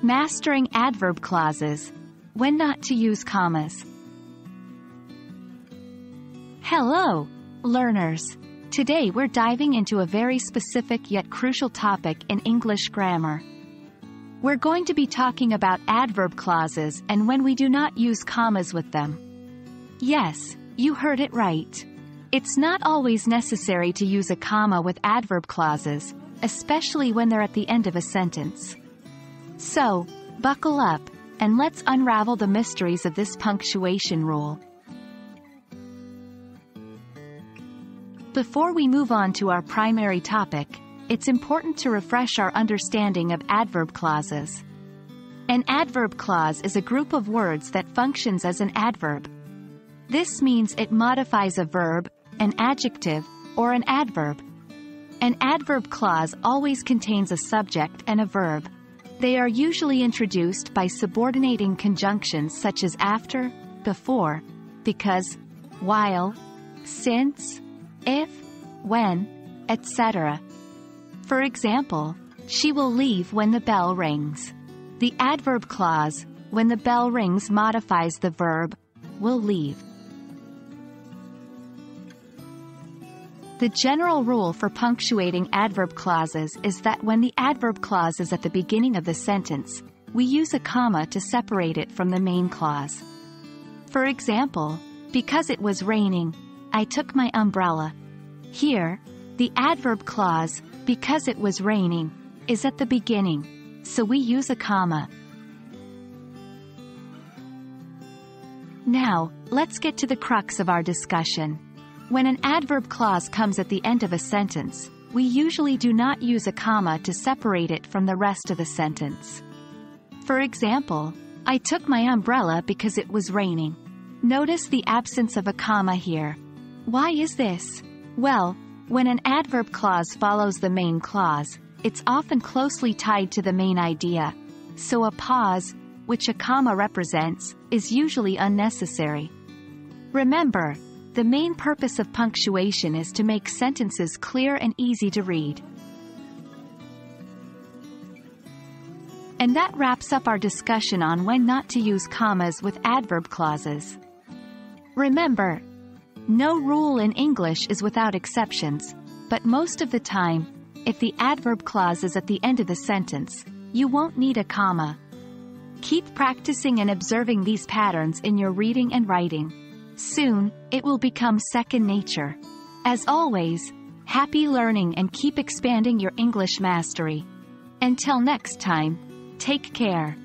Mastering adverb clauses. When not to use commas. Hello, learners. Today we're diving into a very specific yet crucial topic in English grammar. We're going to be talking about adverb clauses and when we do not use commas with them. Yes, you heard it right. It's not always necessary to use a comma with adverb clauses, especially when they're at the end of a sentence. So, buckle up, and let's unravel the mysteries of this punctuation rule. Before we move on to our primary topic, it's important to refresh our understanding of adverb clauses. An adverb clause is a group of words that functions as an adverb. This means it modifies a verb, an adjective, or an adverb. An adverb clause always contains a subject and a verb. They are usually introduced by subordinating conjunctions such as after, before, because, while, since, if, when, etc. For example, she will leave when the bell rings. The adverb clause, when the bell rings, modifies the verb, will leave. The general rule for punctuating adverb clauses is that when the adverb clause is at the beginning of the sentence, we use a comma to separate it from the main clause. For example, because it was raining, I took my umbrella. Here, the adverb clause, because it was raining, is at the beginning, so we use a comma. Now, let's get to the crux of our discussion. When an adverb clause comes at the end of a sentence, we usually do not use a comma to separate it from the rest of the sentence. For example, I took my umbrella because it was raining. Notice the absence of a comma here. Why is this? Well, when an adverb clause follows the main clause, it's often closely tied to the main idea, so a pause, which a comma represents, is usually unnecessary. Remember, the main purpose of punctuation is to make sentences clear and easy to read. And that wraps up our discussion on when not to use commas with adverb clauses. Remember, no rule in English is without exceptions, but most of the time, if the adverb clause is at the end of the sentence, you won't need a comma. Keep practicing and observing these patterns in your reading and writing. Soon, it will become second nature. As always, happy learning and keep expanding your English mastery. Until next time, take care.